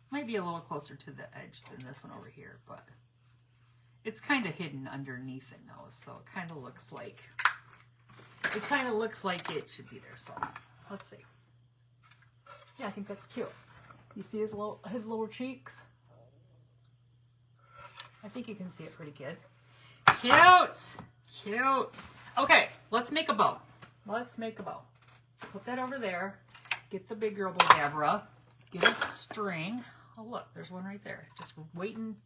Might be a little closer to the edge than this one over here, but it's kind of hidden underneath it now, so it kind of looks like it should be there. So let's see. Yeah, I think that's cute. You see his little cheeks? I think you can see it pretty good. Cute, cute. Okay, let's make a bow. Let's make a bow. Put that over there. Get the big girl Baldabra. Get a string. Oh, look, there's one right there. Just waiting,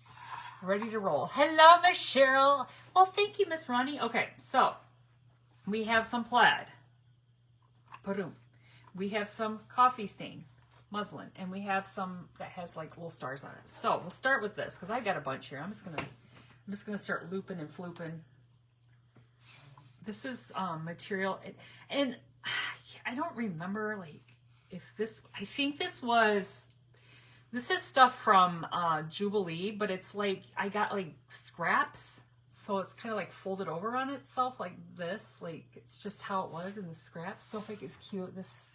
ready to roll. Hello, Miss Cheryl. Well, thank you, Miss Ronnie. Okay, so we have some plaid. Boom. We have some coffee stain muslin, and we have some that has like little stars on it. So we'll start with this because I got a bunch here. I'm just gonna start looping and flooping. This is material, and I don't remember like if this. I think this This is stuff from Jubilee, but it's like, I got like scraps. So it's kind of like folded over on itself like this. Like, it's just how it was in the scraps. Snowflake is cute. This.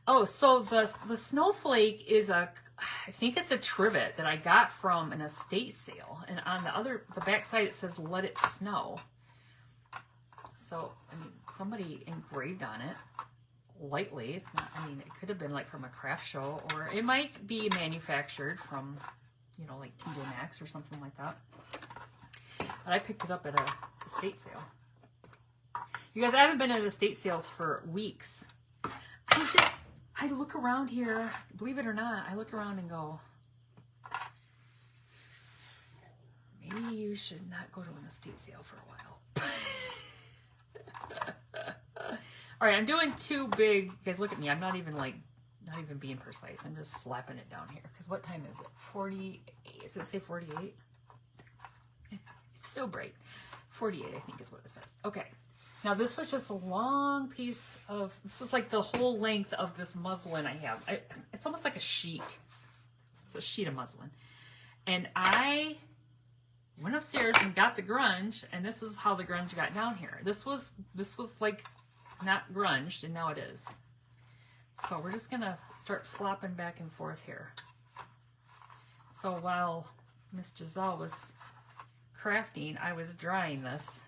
Oh, so the snowflake is I think it's a trivet that I got from an estate sale. And on the back side it says, "Let it snow." So, I mean, somebody engraved on it lightly. It's not, I mean, it could have been like from a craft show, or it might be manufactured from, you know, like TJ Maxx or something like that. But I picked it up at a estate sale. You guys, I haven't been at estate sales for weeks. I look around here, believe it or not, I look around and go, maybe you should not go to an estate sale for a while. All right, I'm doing two big, you guys look at me, I'm not even being precise. I'm just slapping it down here. Because what time is it? 48, does it say 48? It's so bright. 48, I think is what it says. Okay. Now this was just a long piece of, this was like the whole length of this muslin I have. It's almost like a sheet. It's a sheet of muslin. And I went upstairs and got the grunge, and this is how the grunge got down here. This was like not grunged, and now it is. So we're just gonna start flopping back and forth here. So while Miss Giselle was crafting, I was drying this.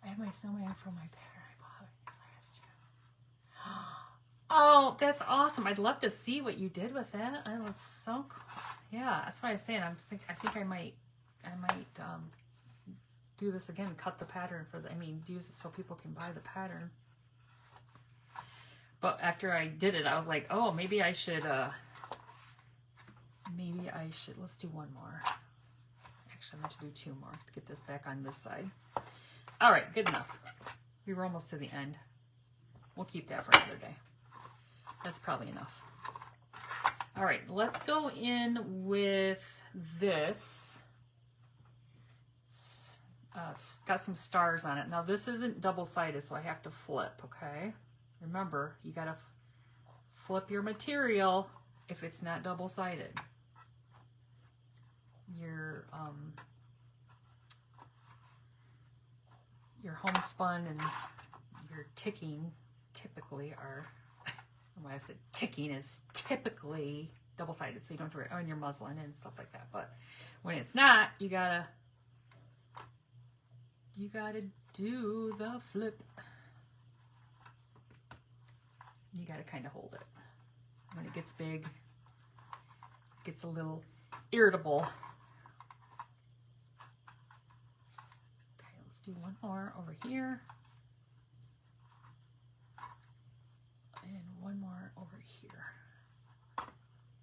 I have my snowman from my pattern I bought last year. Oh, that's awesome. I'd love to see what you did with that. That was so cool. Yeah, that's what I was saying. I think I might do this again, cut the pattern for use it so people can buy the pattern. But after I did it, I was like, oh, maybe I should, let's do one more. Actually, I'm going to do two more to get this back on this side. All right, good enough. We were almost to the end. We'll keep that for another day. That's probably enough. All right, let's go in with this. Got some stars on it. Now, this isn't double-sided, so I have to flip, okay? Remember, you got to flip your material if it's not double-sided. Your homespun and your ticking typically are, when I said ticking is typically double-sided, so you don't have to worry on your muslin and stuff like that. But when it's not, you gotta do the flip. You gotta kind of hold it. When it gets big, it gets a little irritable. Do one more over here, and one more over here,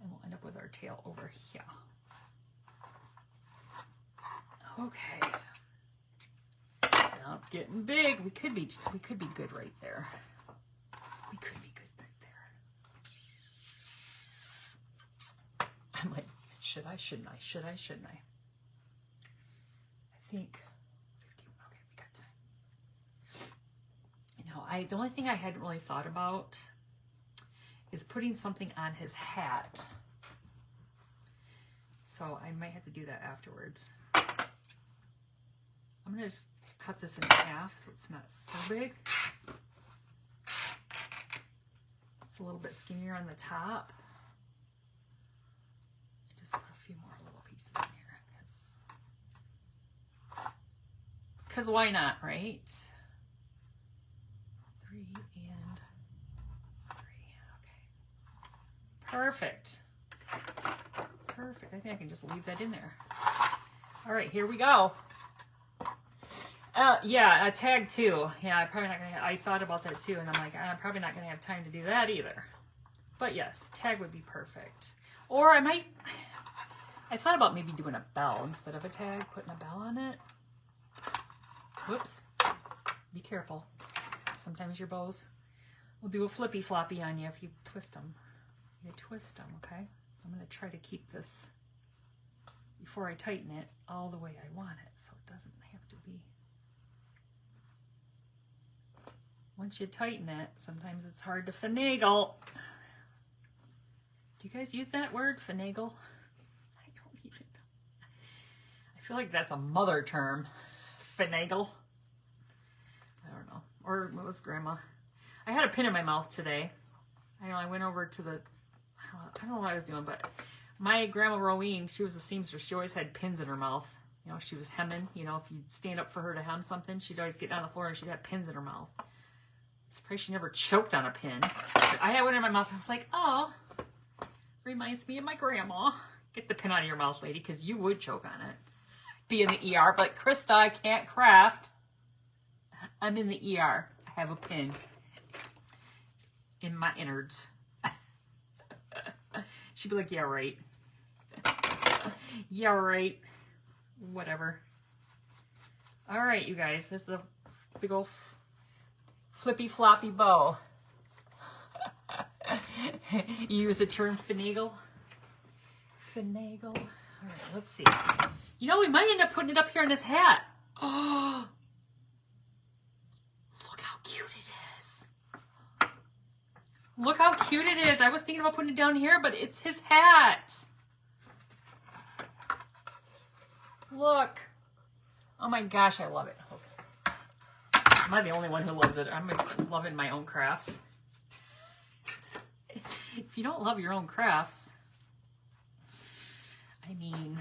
and we'll end up with our tail over here. Okay, now it's getting big. We could be good right there. We could be good right there. I'm like, should I, shouldn't I? Should I, shouldn't I? I think. The only thing I hadn't really thought about is putting something on his hat. So I might have to do that afterwards. I'm going to just cut this in half so it's not so big. It's a little bit skinnier on the top. I just put a few more little pieces in here. Because why not, right? 3 and 3. Okay. Perfect. Perfect. I think I can just leave that in there. All right, here we go. Yeah, a tag too. Yeah, I'm probably not gonna. I thought about that too, and I'm like, I'm probably not gonna have time to do that either. But yes, tag would be perfect. Or I thought about maybe doing a bell instead of a tag, putting a bell on it. Whoops. Be careful. Sometimes your bows will do a flippy floppy on you if you twist them. You twist them, okay? I'm going to try to keep this, before I tighten it, all the way I want it, so it doesn't have to be. Once you tighten it, sometimes it's hard to finagle. Do you guys use that word, finagle? I don't even know. I feel like that's a mother term, finagle. I don't know. Or what was Grandma? I had a pin in my mouth today. I went over to the, I don't know what I was doing, but my Grandma Rowene, she was a seamstress. She always had pins in her mouth. You know, she was hemming. You know, if you'd stand up for her to hem something, she'd always get down on the floor and she'd have pins in her mouth. Surprised she never choked on a pin. But I had one in my mouth. I was like, oh, reminds me of my grandma. Get the pin out of your mouth, lady, because you would choke on it. Be in the ER, but Krista, I can't craft. I'm in the ER. I have a pin in my innards. She'd be like, yeah, right. Yeah, right. Whatever. All right, you guys. This is a big old flippy floppy bow. You use the term finagle? Finagle. All right, let's see. You know, we might end up putting it up here in this hat. Oh, look how cute it is. Look how cute it is. I was thinking about putting it down here, but it's his hat. Look. Oh my gosh, I love it. Okay. Am I the only one who loves it? I'm just loving my own crafts. If you don't love your own crafts, I mean,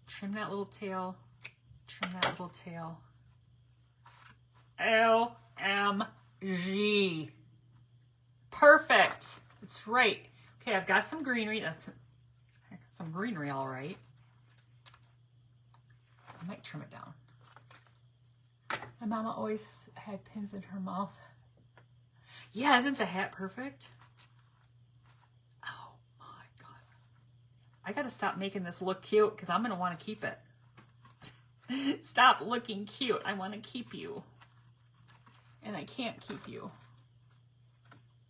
trim that little tail, trim that little tail. LMG. Perfect. That's right. Okay, I've got some greenery. That's some greenery, all right. I might trim it down. My mama always had pins in her mouth. Yeah, isn't the hat perfect? Oh my God. I gotta stop making this look cute because I'm gonna want to keep it. Stop looking cute. I want to keep you. And I can't keep you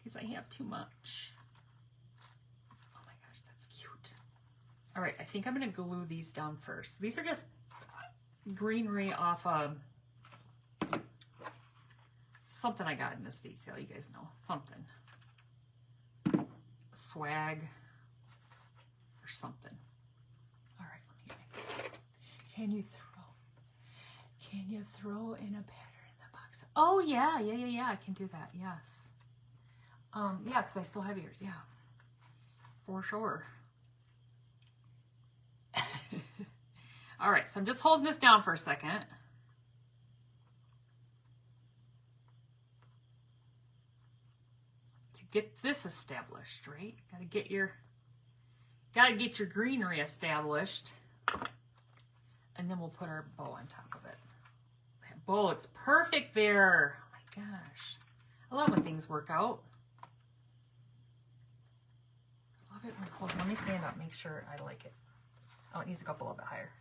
because I have too much. Oh my gosh, that's cute. All right, I think I'm gonna glue these down first. These are just greenery off of something I got in the estate sale. You guys know, something. Swag or something. All right, let me get it. Can you throw in a pattern in the box? Oh yeah, I can do that. Yes. Yeah, because I still have yours. Yeah, for sure. All right, so I'm just holding this down for a second. To get this established, right? Gotta get your greenery established. And then we'll put our bow on top of it. That bow, it's perfect there. Oh my gosh. I love when things work out. I love it when, hold on, let me stand up, make sure I like it. Oh, it needs to go up a little bit higher.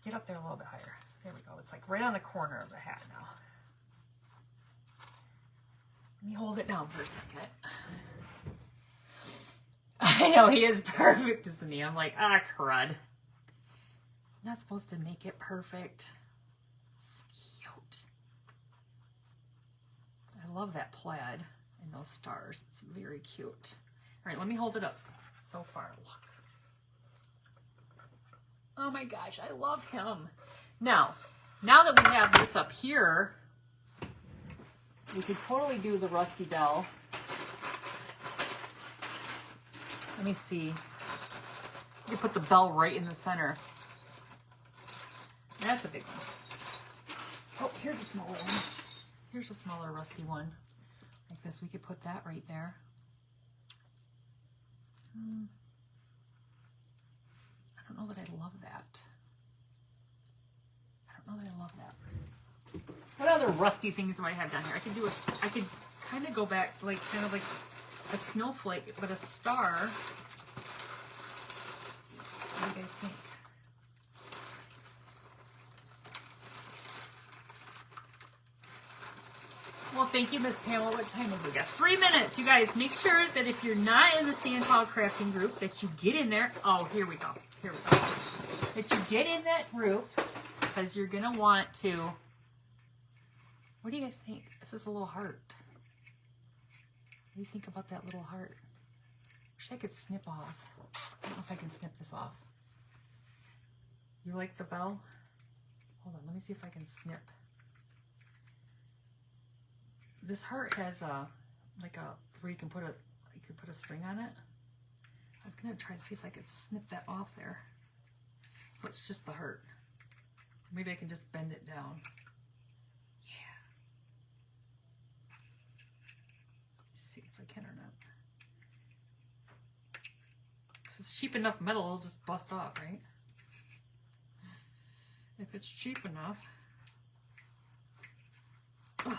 Get up there a little bit higher. There we go. It's like right on the corner of the hat now. Let me hold it down for a second. I know, he is perfect, isn't he? I'm like, ah, crud. I'm not supposed to make it perfect. It's cute. I love that plaid and those stars. It's very cute. All right, let me hold it up. So far, look. Oh my gosh, I love him. Now that we have this up here, we could totally do the Rusty Bell. Let me see. You put the bell right in the center. That's a big one. Oh, here's a smaller one. Here's a smaller rusty one. Like this, we could put that right there. I don't know that I love that. What other rusty things do I have down here? I could kind of go back, like, kind of like a snowflake, but a star. What do you guys think? Well, thank you, Miss Pamela. What time is it? We got 3 minutes. You guys, make sure that if you're not in the Stand Tall Crafting group, that you get in there. Oh, here we go. That you get in that group, because you're going to want to... What do you guys think? This is a little heart. What do you think about that little heart? Wish I could snip off. I don't know if I can snip this off. You like the bell? Hold on, let me see if I can snip. This heart has a, like a, where you can put a string on it. I was gonna try to see if I could snip that off there. So it's just the heart. Maybe I can just bend it down. Yeah. Let's see if I can or not. If it's cheap enough metal, it'll just bust off, right? If it's cheap enough. Ugh.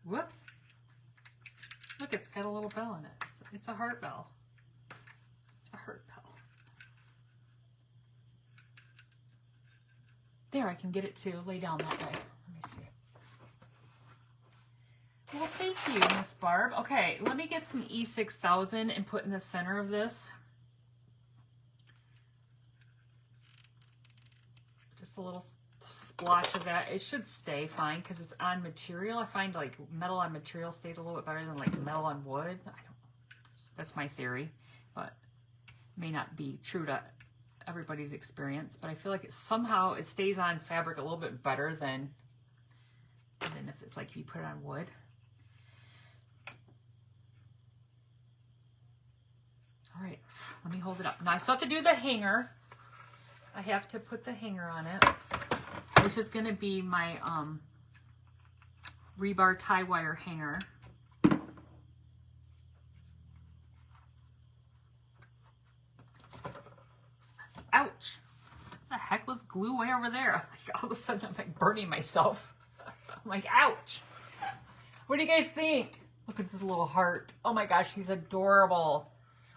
Whoops. Look, it's got a little bell in it. It's a heart bell. It's a heart bell. There, I can get it to lay down that way. Let me see. Well, thank you, Miss Barb. Okay, let me get some E6000 and put in the center of this. Just a little splotch of that. It should stay fine because it's on material. I find like metal on material stays a little bit better than like metal on wood. I don't. That's my theory, but it may not be true to everybody's experience. But I feel like somehow it stays on fabric a little bit better than if it's like if you put it on wood. All right, let me hold it up. Now I still have to do the hanger. I have to put the hanger on it, which is going to be my rebar tie wire hanger. Ouch. What the heck was glue way over there? Like, all of a sudden I'm like burning myself. I'm like, ouch. What do you guys think? Look at this little heart. Oh my gosh, he's adorable.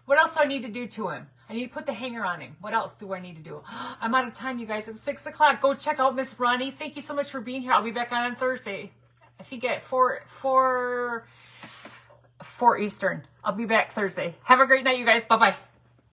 What else do I need to do to him? I need to put the hanger on him. What else do I need to do? I'm out of time, you guys. It's 6 o'clock. Go check out Miss Ronnie. Thank you so much for being here. I'll be back on Thursday. I think at 4 Eastern. I'll be back Thursday. Have a great night, you guys. Bye-bye.